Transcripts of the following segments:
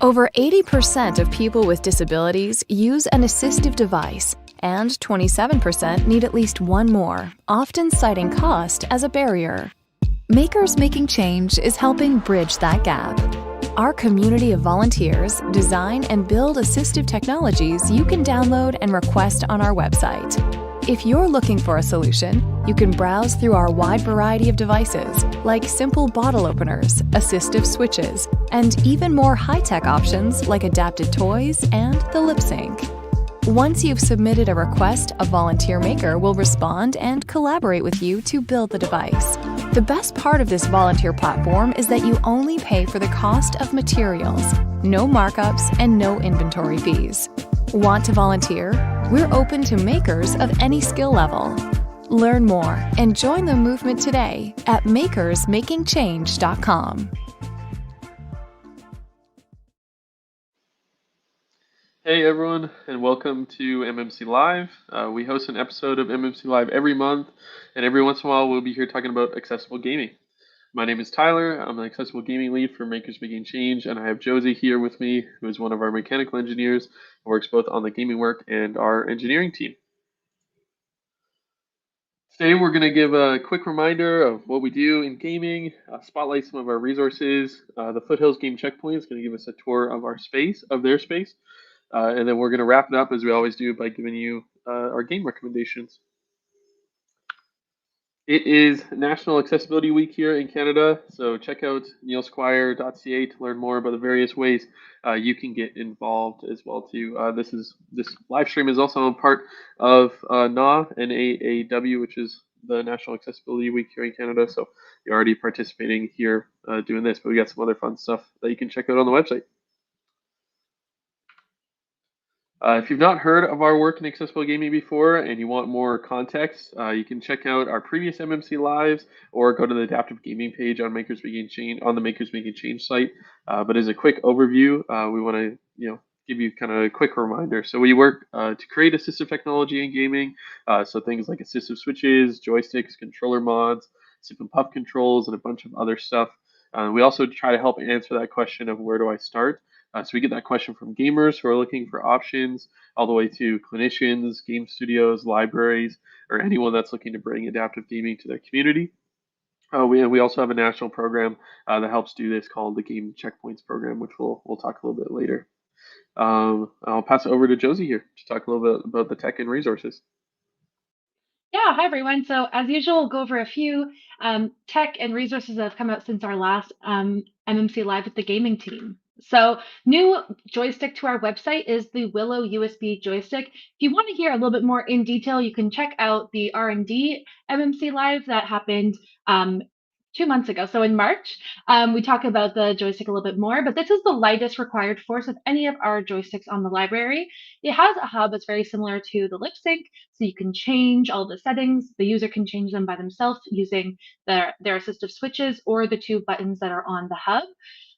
Over 80% of people with disabilities use an assistive device, and 27% need at least one more, often citing cost as a barrier. Makers Making Change is helping bridge that gap. Our community of volunteers design and build assistive technologies you can download and request on our website. If you're looking for a solution, you can browse through our wide variety of devices, like simple bottle openers, assistive switches, and even more high-tech options like adapted toys and the lip sync. Once you've submitted a request, a volunteer maker will respond and collaborate with you to build the device. The best part of this volunteer platform is that you only pay for the cost of materials, no markups, and no inventory fees. Want to volunteer? We're open to makers of any skill level. Learn more and join the movement today at makersmakingchange.com. Hey everyone, and welcome to MMC Live. We host an episode of MMC Live every month, and every once in a while we'll be here talking about accessible gaming. My name is Tyler. I'm the accessible gaming lead for Makers Making Change, and I have Josie here with me, who is one of our mechanical engineers who works both on the gaming work and our engineering team. Today we're going to give a quick reminder of what we do in gaming, spotlight some of our resources. The Foothills Game Checkpoint is going to give us a tour of their space. And then we're going to wrap it up, as we always do, by giving you our game recommendations. It is National Accessibility Week here in Canada, so check out neilsquire.ca to learn more about the various ways you can get involved as well too. This live stream is also a part of NAWW, which is the National Accessibility Week here in Canada. So you're already participating here doing this, but we got some other fun stuff that you can check out on the website. If you've not heard of our work in accessible gaming before and you want more context, you can check out our previous MMC Lives or go to the adaptive gaming page on Makers Making Change on the Makers Making Change site. But as a quick overview, we want to give you kind of a quick reminder. So we work to create assistive technology in gaming, so things like assistive switches, joysticks, controller mods, sip and puff controls, and a bunch of other stuff. We also try to help answer that question of where do I start. So we get that question from gamers who are looking for options, all the way to clinicians, game studios, libraries, or anyone that's looking to bring adaptive gaming to their community. We also have a national program that helps do this called the Game Checkpoints program, which we'll talk a little bit later. I'll pass it over to Josie here to talk a little bit about the tech and resources. Yeah, hi everyone. So as usual, we'll go over a few tech and resources that have come out since our last MMC Live with the gaming team. So new joystick to our website is the Willow USB joystick. If you want to hear a little bit more in detail, you can check out the R&D MMC Live that happened 2 months ago. So in March, we talk about the joystick a little bit more, but this is the lightest required force of any of our joysticks on the library. It has a hub that's very similar to the lip sync, so you can change all the settings. The user can change them by themselves using their assistive switches or the 2 buttons that are on the hub.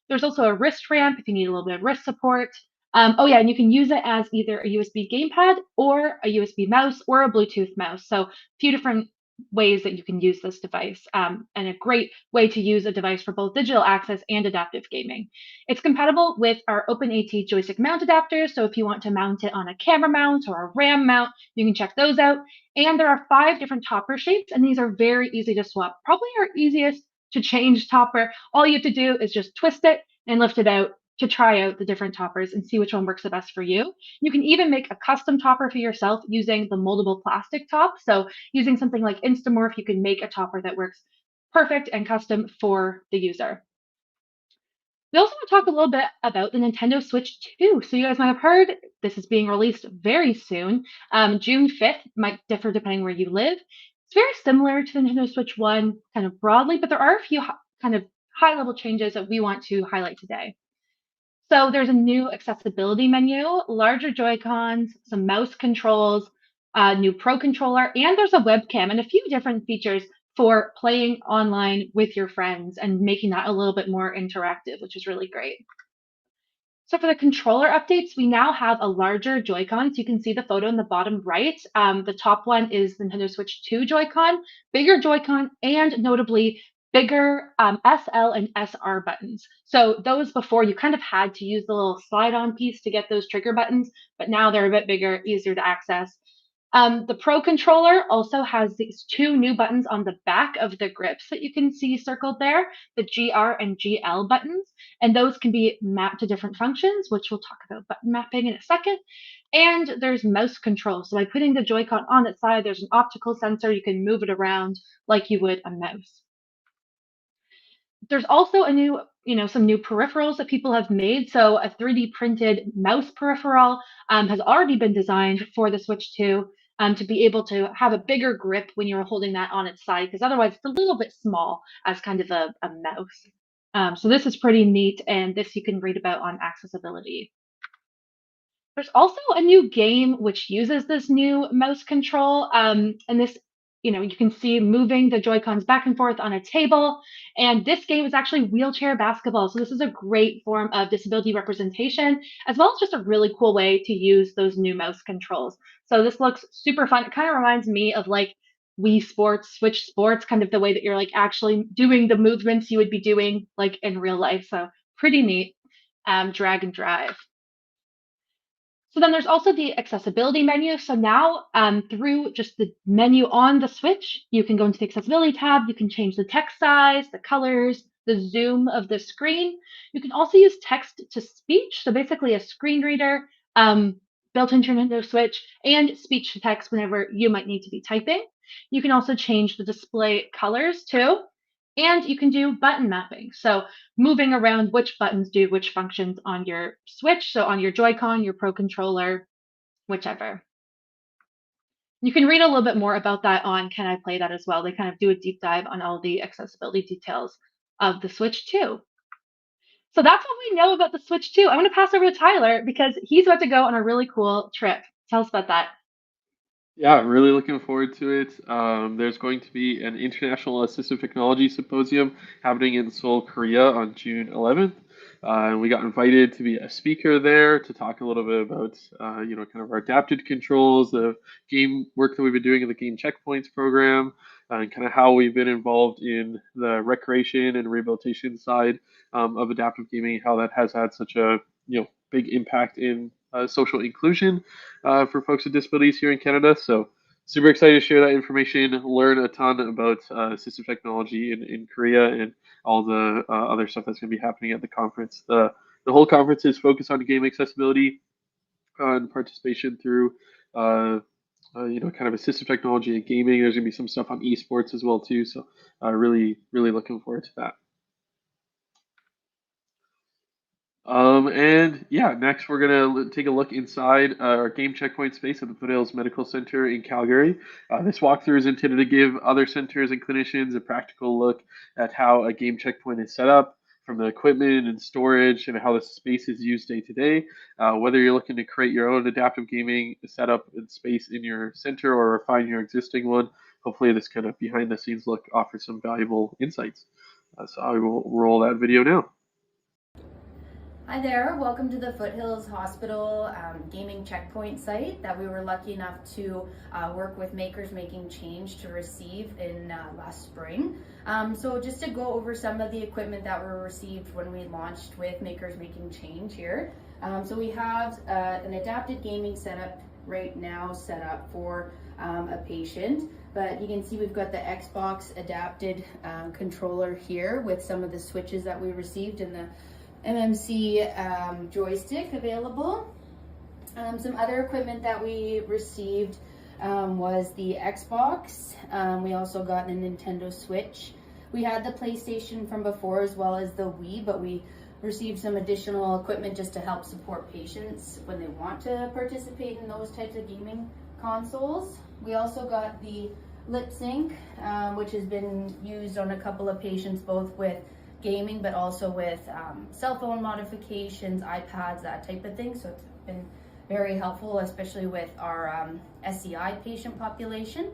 There's also a wrist ramp if you need a little bit of wrist support. And you can use it as either a USB gamepad or a USB mouse or a Bluetooth mouse. So a few different ways that you can use this device, and a great way to use a device for both digital access and adaptive gaming. It's compatible with our OpenAT joystick mount adapters, so if you want to mount it on a camera mount or a RAM mount, you can check those out. And there are 5 different topper shapes, and these are very easy to swap. Probably our easiest to change topper. All you have to do is just twist it and lift it out to try out the different toppers and see which one works the best for you. You can even make a custom topper for yourself using the moldable plastic top. So using something like Instamorph, you can make a topper that works perfect and custom for the user. We also want to talk a little bit about the Nintendo Switch 2. So you guys might have heard this is being released very soon. June 5th, might differ depending where you live. It's very similar to the Nintendo Switch 1 kind of broadly, but there are a few kind of high-level changes that we want to highlight today. So there's a new accessibility menu, larger Joy-Cons, some mouse controls, a new Pro controller, and there's a webcam and a few different features for playing online with your friends and making that a little bit more interactive, which is really great. So for the controller updates, we now have a larger Joy-Con. So you can see the photo in the bottom right. The top one is the Nintendo Switch 2 Joy-Con, bigger Joy-Con, and notably bigger SL and SR buttons. So those before you kind of had to use the little slide-on piece to get those trigger buttons, but now they're a bit bigger, easier to access. The Pro controller also has these two new buttons on the back of the grips that you can see circled there, the GR and GL buttons, and those can be mapped to different functions, which we'll talk about button mapping in a second. And there's mouse control. So by putting the Joy-Con on its side, there's an optical sensor. You can move it around like you would a mouse. There's also some new peripherals that people have made. So a 3D printed mouse peripheral has already been designed for the Switch 2 to be able to have a bigger grip when you're holding that on its side, because otherwise it's a little bit small as kind of a mouse. So this is pretty neat, and this you can read about on accessibility. There's also a new game which uses this new mouse control, and this, you can see moving the Joy-Cons back and forth on a table. And this game is actually wheelchair basketball. So this is a great form of disability representation, as well as just a really cool way to use those new mouse controls. So this looks super fun. It kind of reminds me of like Wii Sports, Switch Sports, kind of the way that you're like actually doing the movements you would be doing like in real life. So pretty neat. Drag and drive. So then there's also the accessibility menu. So now through just the menu on the Switch, you can go into the accessibility tab. You can change the text size, the colors, the zoom of the screen. You can also use text to speech. So basically a screen reader built into your Nintendo Switch and speech to text whenever you might need to be typing. You can also change the display colors too. And you can do button mapping. So moving around which buttons do which functions on your Switch. So on your Joy-Con, your Pro controller, whichever. You can read a little bit more about that on Can I Play That as well. They kind of do a deep dive on all the accessibility details of the Switch 2. So that's what we know about the Switch 2. I'm going to pass over to Tyler because he's about to go on a really cool trip. Tell us about that. Yeah, really looking forward to it. There's going to be an International Assistive Technology Symposium happening in Seoul, Korea on June 11th. And we got invited to be a speaker there to talk a little bit about, kind of our adapted controls, the game work that we've been doing in the Game Checkpoints program, and kind of how we've been involved in the recreation and rehabilitation side of adaptive gaming, how that has had such a big impact in social inclusion for folks with disabilities here in Canada. So super excited to share that information, learn a ton about assistive technology in Korea and all the other stuff that's going to be happening at the conference. The whole conference is focused on game accessibility and participation through kind of assistive technology and gaming. There's going to be some stuff on esports as well too. So really looking forward to that. And yeah, next we're gonna take a look inside our game checkpoint space at the Foothills Medical Center in Calgary. This walkthrough is intended to give other centers and clinicians a practical look at how a game checkpoint is set up, from the equipment and storage and how the space is used day to day. Whether you're looking to create your own adaptive gaming setup and space in your center or refine your existing one, hopefully this kind of behind the scenes look offers some valuable insights. So I will roll that video now. Hi there, welcome to the Foothills Hospital gaming checkpoint site that we were lucky enough to work with Makers Making Change to receive in last spring. So just to go over some of the equipment that were received when we launched with Makers Making Change here. So we have an adapted gaming setup right now set up for a patient, but you can see we've got the Xbox adapted controller here with some of the switches that we received in the MMC joystick available. Some other equipment that we received was the Xbox. We also got a Nintendo Switch. We had the PlayStation from before as well as the Wii, but we received some additional equipment just to help support patients when they want to participate in those types of gaming consoles. We also got the lip sync, which has been used on a couple of patients, both with gaming but also with cell phone modifications, iPads, that type of thing. So it's been very helpful, especially with our SCI patient population.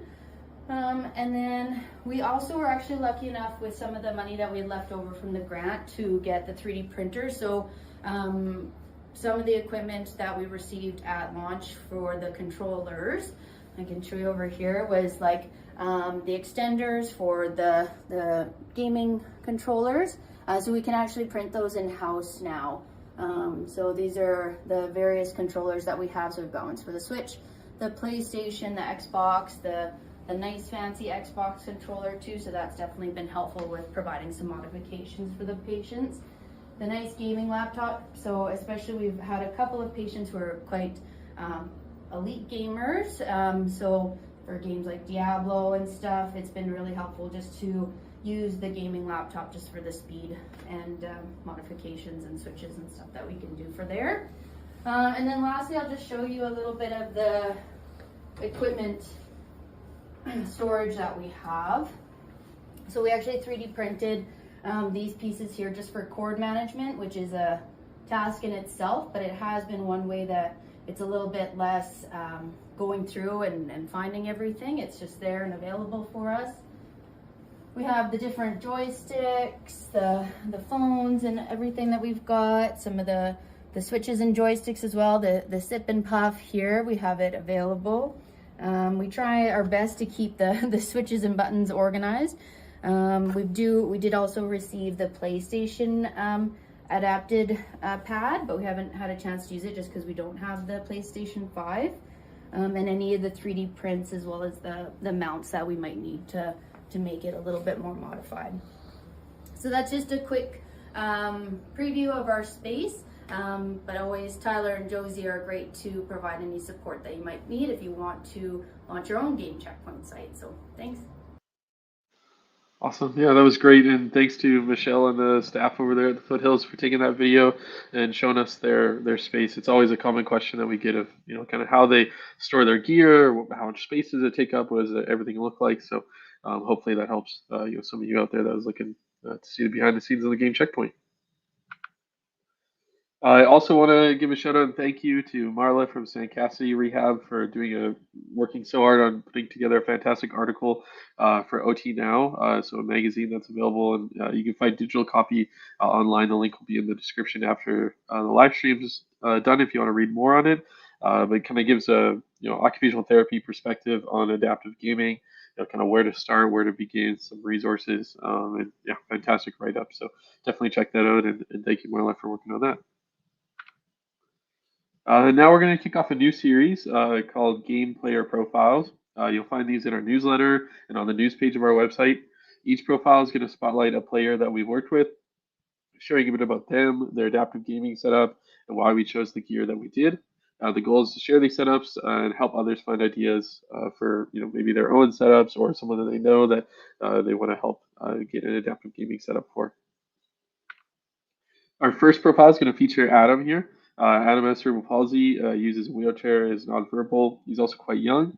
And then we also were actually lucky enough with some of the money that we had left over from the grant to get the 3D printer. So some of the equipment that we received at launch for the controllers I can show you over here, was like the extenders for the gaming controllers. So we can actually print those in-house now. So these are the various controllers that we have. So we've got ones for the Switch, the PlayStation, the Xbox, the nice fancy Xbox controller too. So that's definitely been helpful with providing some modifications for the patients. The nice gaming laptop. So especially we've had a couple of patients who are quite elite gamers. So for games like Diablo and stuff, it's been really helpful just to use the gaming laptop just for the speed and modifications and switches and stuff that we can do for there. And then lastly, I'll just show you a little bit of the equipment storage that we have. So we actually 3D printed these pieces here just for cord management, which is a task in itself, but it has been one way that it's a little bit less going through and finding everything. It's just there and available for us. We have the different joysticks, the phones and everything that we've got, some of the switches and joysticks as well. The sip and puff here, we have it available. We try our best to keep the switches and buttons organized. We did also receive the PlayStation adapted pad, but we haven't had a chance to use it just because we don't have the PlayStation 5 and any of the 3D prints, as well as the mounts that we might need to make it a little bit more modified. So that's just a quick preview of our space, but always Tyler and Josie are great to provide any support that you might need if you want to launch your own game checkpoint site. So thanks. Awesome. Yeah, that was great. And thanks to Michelle and the staff over there at the Foothills for taking that video and showing us their space. It's always a common question that we get of, kind of how they store their gear, how much space does it take up, what does everything look like. So hopefully that helps some of you out there that was looking to see the behind the scenes of the game checkpoint. I also want to give a shout out and thank you to Marla from San Cassidy Rehab for working so hard on putting together a fantastic article for OT Now. So a magazine that's available, and you can find digital copy online. The link will be in the description after the live stream is done if you want to read more on it. But it kind of gives a occupational therapy perspective on adaptive gaming. Kind of where to start, where to begin, some resources, and yeah, fantastic write up. So definitely check that out, and thank you, Marla, for working on that. Now we're going to kick off a new series called Game Player Profiles. You'll find these in our newsletter and on the news page of our website. Each profile is going to spotlight a player that we've worked with, sharing a bit about them, their adaptive gaming setup, and why we chose the gear that we did. The goal is to share these setups and help others find ideas for maybe their own setups or someone that they know that they want to help get an adaptive gaming setup for. Our first profile is going to feature Adam here. Adam has cerebral palsy, uses a wheelchair, is nonverbal. He's also quite young.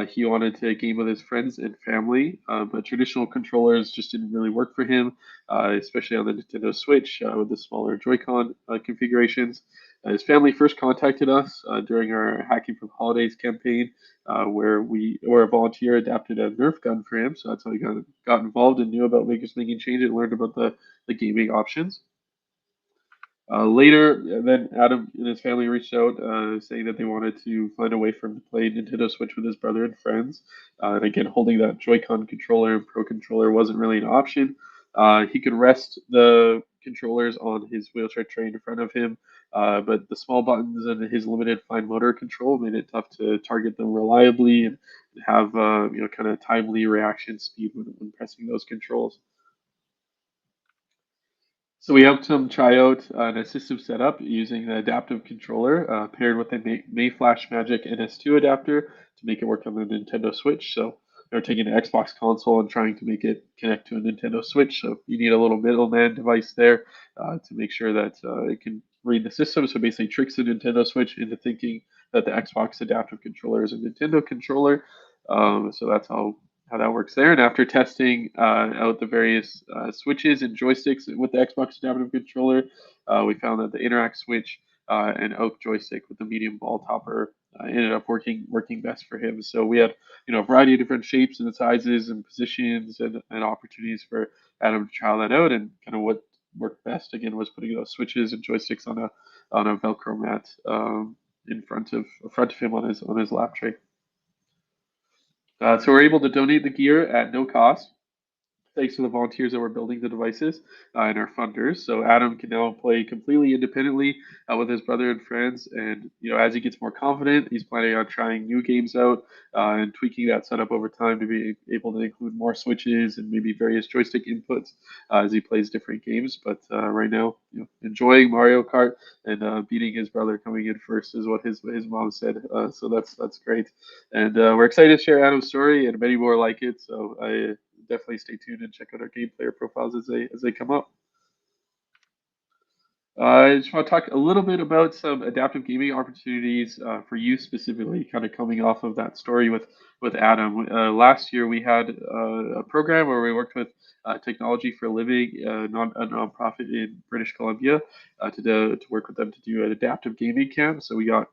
He wanted to game with his friends and family, but traditional controllers just didn't really work for him, especially on the Nintendo Switch with the smaller Joy-Con configurations. His family first contacted us during our Hacking for the Holidays campaign, where a volunteer adapted a Nerf gun for him. So that's how he got involved and knew about Makers Making Change and learned about the gaming options. Later, then Adam and his family reached out saying that they wanted to find a way for him to play Nintendo Switch with his brother and friends. And again, holding that Joy-Con controller and Pro controller wasn't really an option. He could rest the controllers on his wheelchair tray in front of him, but the small buttons and his limited fine motor control made it tough to target them reliably and have kind of timely reaction speed when pressing those controls. So we helped him try out an assistive setup using an adaptive controller paired with a Mayflash Magic NS2 adapter to make it work on the Nintendo Switch. So they're taking an Xbox console and trying to make it connect to a Nintendo Switch. So you need a little middleman device there to make sure that it can read the system. So basically tricks the Nintendo Switch into thinking that the Xbox adaptive controller is a Nintendo controller. So that's how that works there. And after testing out the various switches and joysticks with the Xbox adaptive controller, we found that the Interact switch and Oak joystick with the medium ball topper ended up working best for him. So we had a variety of different shapes and sizes and positions and opportunities for Adam to try that out. And kind of what worked best again was putting those switches and joysticks on a Velcro mat in front of him on his lap tray. So we're able to donate the gear at no cost, thanks to the volunteers that were building the devices and our funders. So Adam can now play completely independently with his brother and friends. And as he gets more confident, he's planning on trying new games out and tweaking that setup over time to be able to include more switches and maybe various joystick inputs as he plays different games. But right now, enjoying Mario Kart and beating his brother coming in first is what his mom said. So that's great, and we're excited to share Adam's story and many more like it. So I definitely stay tuned and check out our game player profiles as they come up. I just want to talk a little bit about some adaptive gaming opportunities for you specifically, kind of coming off of that story with Adam. Last year we had a program where we worked with Technology for a Living, a nonprofit in British Columbia, to work with them to do an adaptive gaming camp. So we got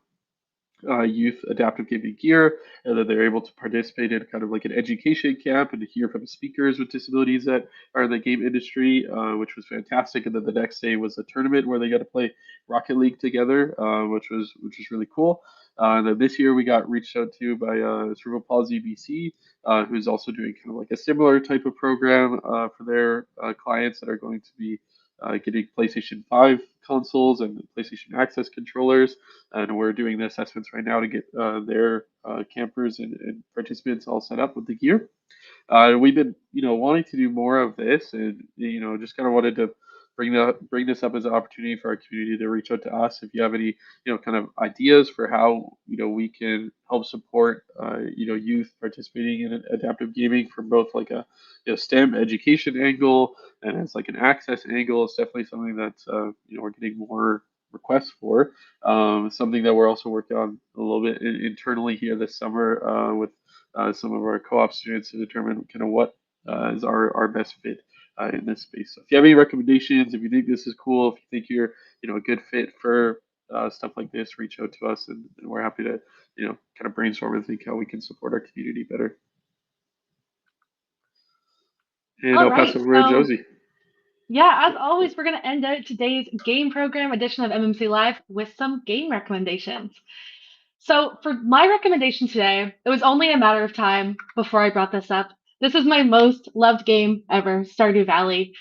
youth adaptive gaming gear, and then they're able to participate in kind of like an education camp and to hear from speakers with disabilities that are in the game industry, which was fantastic. And then the next day was a tournament where they got to play Rocket League together, which was really cool. And then this year we got reached out to by Cerebral Palsy BC, who's also doing kind of like a similar type of program for their clients that are going to be getting PlayStation 5 consoles and PlayStation Access controllers, and we're doing the assessments right now to get their campers and participants all set up with the gear. We've been, wanting to do more of this, and just kind of wanted to bring this up as an opportunity for our community to reach out to us if you have any, kind of ideas for how we can help support, youth participating in adaptive gaming from both like a STEM education angle and as like an access angle. It's definitely something that we're getting more requests for. Something that we're also working on a little bit internally here this summer with some of our co-op students to determine kind of what is our best fit in this space. So if you have any recommendations, if you think this is cool, if you think you're a good fit for stuff like this, reach out to us, and we're happy to kind of brainstorm and think how we can support our community better. And All I'll pass right, it over to so Josie. yeah, as always, we're going to end out today's game program edition of MMC Live with some game recommendations. So for my recommendation today, it was only a matter of time before I brought this up. This is my most loved game ever, Stardew Valley.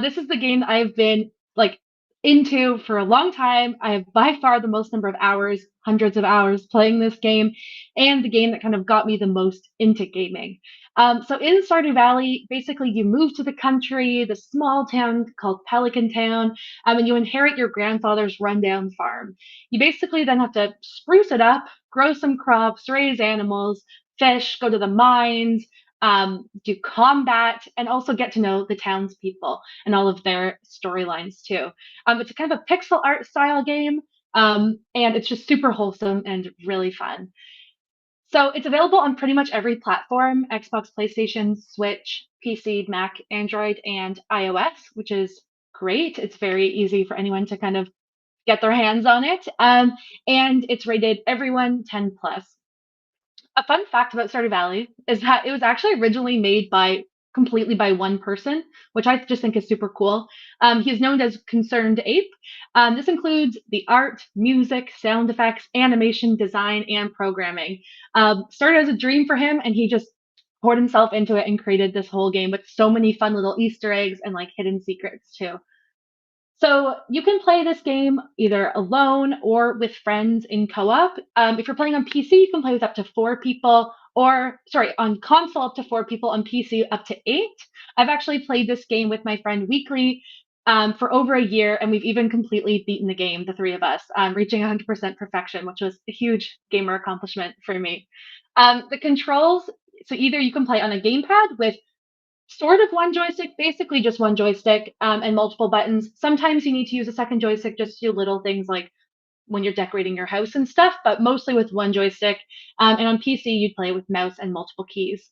This is the game I've been like into for a long time. I have by far the most number of hours, hundreds of hours playing this game, and the game that kind of got me the most into gaming. So in Stardew Valley, basically you move to the country, the small town called Pelican Town, and you inherit your grandfather's rundown farm. You basically then have to spruce it up, grow some crops, raise animals, fish, go to the mines, do combat, and also get to know the townspeople and all of their storylines too. It's a kind of a pixel art style game, and it's just super wholesome and really fun. So it's available on pretty much every platform: Xbox, PlayStation, Switch, PC, Mac, Android, and iOS, which is great. It's very easy for anyone to kind of get their hands on it. And it's rated everyone 10 plus. A fun fact about Stardew Valley is that it was actually originally made completely by one person, which I just think is super cool. He's known as Concerned Ape. This includes the art, music, sound effects, animation, design, and programming. Started as a dream for him, and he just poured himself into it and created this whole game with so many fun little Easter eggs and like hidden secrets too. So you can play this game either alone or with friends in co-op. If you're playing on PC, you can play with up to 4 people, or sorry, on console up to 4 people, on PC up to 8. I've actually played this game with my friend weekly for over a year, and we've even completely beaten the game, the 3 of us, reaching 100% perfection, which was a huge gamer accomplishment for me. The controls, so either you can play on a gamepad with sort of one joystick, basically just one joystick, and multiple buttons. Sometimes you need to use a second joystick just to do little things like when you're decorating your house and stuff, but mostly with one joystick. And on PC, you'd play with mouse and multiple keys.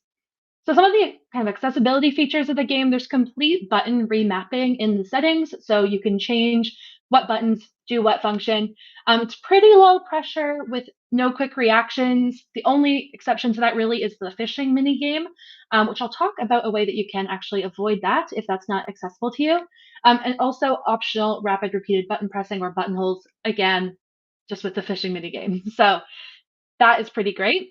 So some of the kind of accessibility features of the game, there's complete button remapping in the settings, so you can change what buttons do what function. It's pretty low pressure with no quick reactions. The only exception to that really is the fishing mini game, which I'll talk about a way that you can actually avoid that if that's not accessible to you. And also optional rapid repeated button pressing or buttonholes, again, just with the fishing mini game. So that is pretty great.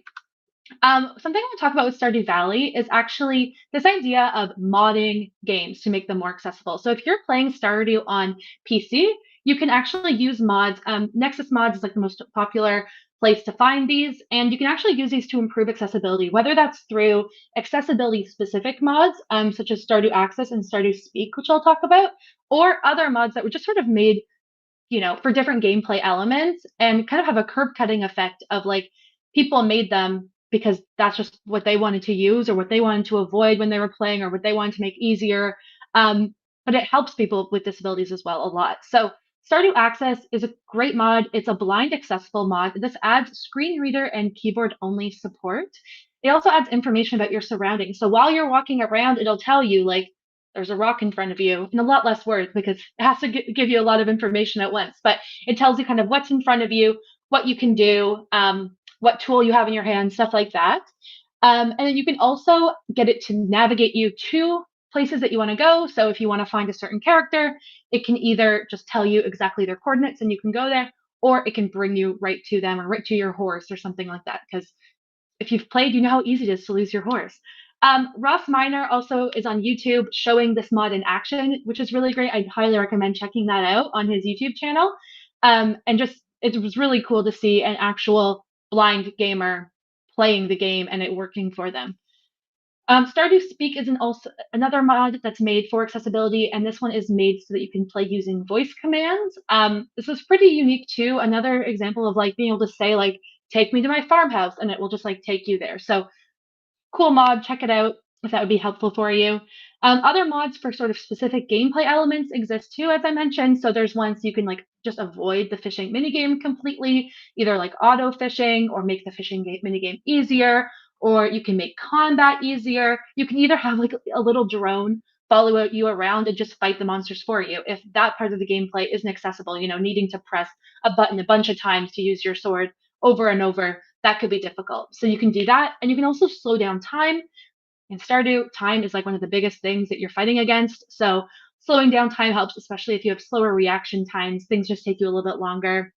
Something I want to talk about with Stardew Valley is actually this idea of modding games to make them more accessible. So if you're playing Stardew on PC, you can actually use mods. Nexus Mods is like the most popular place to find these, and you can actually use these to improve accessibility, whether that's through accessibility specific mods, such as Stardew Access and Stardew Speak, which I'll talk about, or other mods that were just sort of made, for different gameplay elements and kind of have a curb cutting effect of like people made them because that's just what they wanted to use or what they wanted to avoid when they were playing or what they wanted to make easier. But it helps people with disabilities as well a lot. So Stardew Access is a great mod. It's a blind accessible mod. This adds screen reader and keyboard only support. It also adds information about your surroundings. So while you're walking around, it'll tell you like there's a rock in front of you, and a lot less words because it has to give you a lot of information at once. But it tells you kind of what's in front of you, what you can do, what tool you have in your hand, stuff like that. And then you can also get it to navigate you to places that you want to go. So if you want to find a certain character, it can either just tell you exactly their coordinates and you can go there, or it can bring you right to them or right to your horse or something like that. Because if you've played, you know how easy it is to lose your horse. Ross Miner also is on YouTube showing this mod in action, which is really great. I'd highly recommend checking that out on his YouTube channel. And just it was really cool to see an actual blind gamer playing the game and it working for them. Stardew Speak is also another mod that's made for accessibility, and this one is made so that you can play using voice commands. This was pretty unique too. Another example of like being able to say like, "Take me to my farmhouse," and it will just like take you there. So cool mod. Check it out if that would be helpful for you. Other mods for sort of specific gameplay elements exist too, as I mentioned. So there's ones you can like just avoid the fishing minigame completely, either like auto fishing or make the fishing minigame easier, or you can make combat easier. You can either have like a little drone follow you around and just fight the monsters for you if that part of the gameplay isn't accessible, needing to press a button a bunch of times to use your sword over and over, that could be difficult. So you can do that. And you can also slow down time. In Stardew, time is like one of the biggest things that you're fighting against. So slowing down time helps, especially if you have slower reaction times. Things just take you a little bit longer.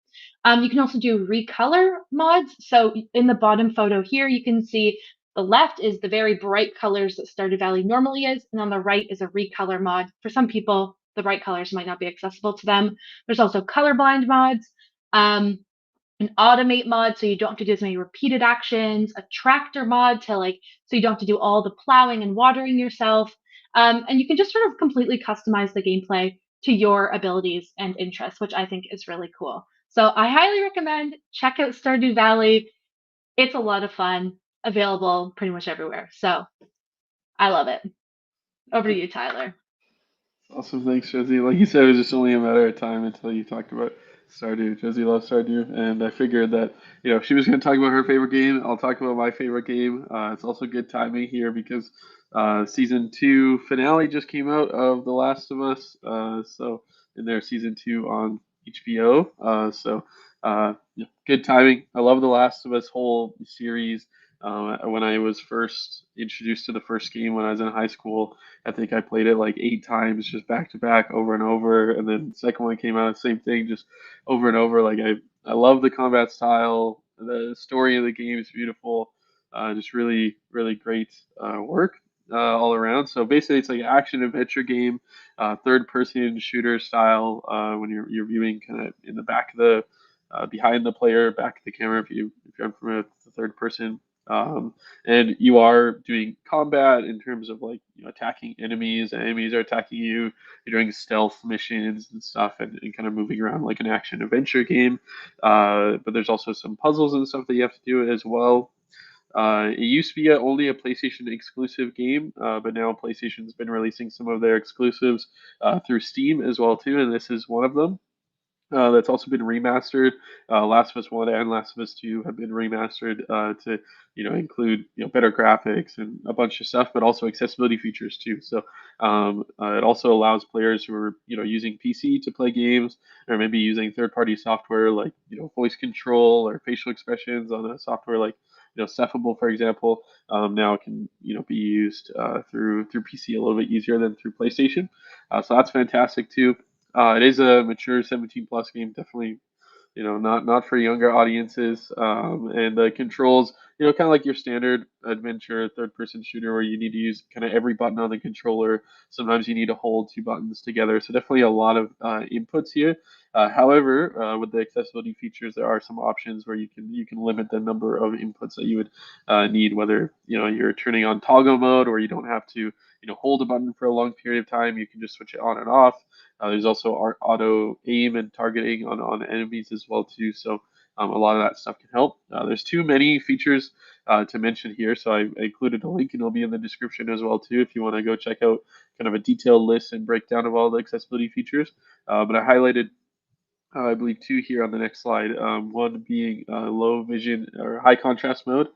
You can also do recolor mods. So in the bottom photo here, you can see the left is the very bright colors that Stardew Valley normally is, and on the right is a recolor mod. For some people, the bright colors might not be accessible to them. There's also colorblind mods. An automate mod so you don't have to do as many repeated actions, a tractor mod to like so you don't have to do all the plowing and watering yourself. And you can just sort of completely customize the gameplay to your abilities and interests, which I think is really cool. So I highly recommend check out Stardew Valley. It's a lot of fun, available pretty much everywhere. So I love it. Over to you, Tyler. Awesome, thanks, Josie. Like you said, it was just only a matter of time until you talked about Stardew. Josie loves Stardew, and I figured that if she was going to talk about her favorite game, I'll talk about my favorite game. It's also good timing here because season 2 finale just came out of The Last of Us. So in their season 2 on HBO. Good timing. I love The Last of Us whole series. When I was first introduced to the first game when I was in high school, I think I played it like 8 times, just back to back, over and over. And then the second one came out, same thing, just over and over. Like I love the combat style. The story of the game is beautiful. Just really, really great work all around. So basically, it's like an action adventure game, third person shooter style. When you're viewing kind of in the back of the behind the player, back of the camera, if you're from a third person. And you are doing combat in terms of like attacking enemies. Enemies are attacking you. You're doing stealth missions and stuff, and kind of moving around like an action adventure game. But there's also some puzzles and stuff that you have to do as well. It used to be only a PlayStation exclusive game, but now PlayStation's been releasing some of their exclusives through Steam as well too, and this is one of them. That's also been remastered. Last of Us 1 and Last of Us 2 have been remastered to include better graphics and a bunch of stuff, but also accessibility features too. So it also allows players who are using PC to play games, or maybe using third-party software like voice control or facial expressions on a software like Cephable, for example. Now it can be used through PC a little bit easier than through PlayStation. So that's fantastic too. It is a mature 17 plus game, definitely not for younger audiences. And the controls, kind of like your standard adventure third-person shooter where you need to use kind of every button on the controller. Sometimes you need to hold two buttons together. So definitely a lot of inputs here. However, with the accessibility features, there are some options where you can limit the number of inputs that you would need, whether you're turning on toggle mode or you don't have to hold a button for a long period of time. You can just switch it on and off. There's also auto aim and targeting on enemies as well too. So a lot of that stuff can help. There's too many features to mention here, so I included a link and it'll be in the description as well too if you want to go check out kind of a detailed list and breakdown of all the accessibility features. But I highlighted I believe two here on the next slide. One being low vision or high contrast mode.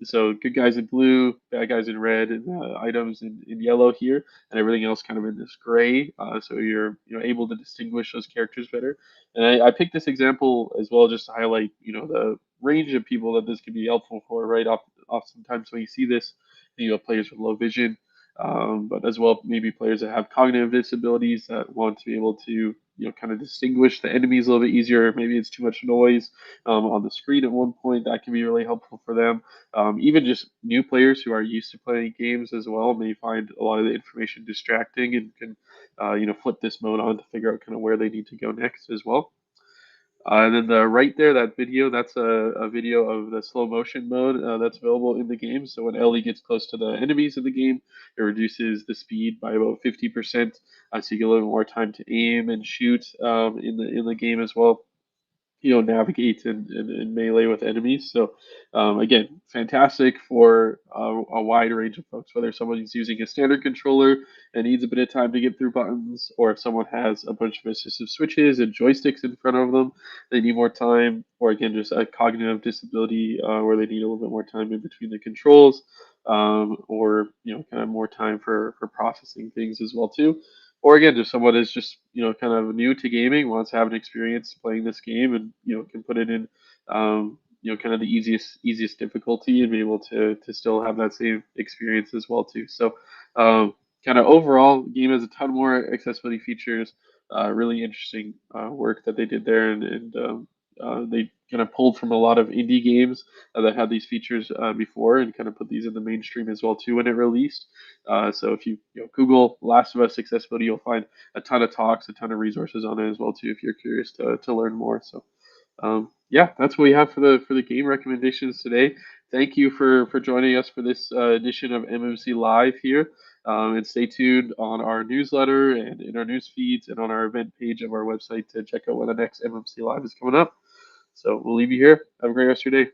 So good guys in blue, bad guys in red, and items in yellow here, and everything else kind of in this gray. So you're able to distinguish those characters better. And I picked this example as well just to highlight the range of people that this could be helpful for. Right off sometimes when you see this, you have players with low vision. But as well maybe players that have cognitive disabilities that want to be able to kind of distinguish the enemies a little bit easier. Maybe it's too much noise on the screen at one point. That can be really helpful for them. Even just new players who are used to playing games as well may find a lot of the information distracting and can flip this mode on to figure out kind of where they need to go next as well. And then the right there, that video, that's a video of the slow motion mode that's available in the game. So when Ellie gets close to the enemies in the game, it reduces the speed by about 50%. So you get a little more time to aim and shoot in the game as well. Navigate and melee with enemies. So again, fantastic for a wide range of folks, whether someone's using a standard controller and needs a bit of time to get through buttons, or if someone has a bunch of assistive switches and joysticks in front of them, they need more time, or again, just a cognitive disability where they need a little bit more time in between the controls, or kind of more time for processing things as well too. Or again, just someone is just kind of new to gaming, wants to have an experience playing this game, and can put it in kind of the easiest difficulty and be able to still have that same experience as well too. So kind of overall, the game has a ton more accessibility features. Really interesting work that they did there, and they kind of pulled from a lot of indie games that had these features before, and kind of put these in the mainstream as well too when it released. So if you Google Last of Us accessibility, you'll find a ton of talks, a ton of resources on it as well too if you're curious to learn more. So yeah, that's what we have for the game recommendations today. Thank you for joining us for this edition of MMC Live here. And stay tuned on our newsletter and in our news feeds and on our event page of our website to check out when the next MMC Live is coming up. So we'll leave you here. Have a great rest of your day.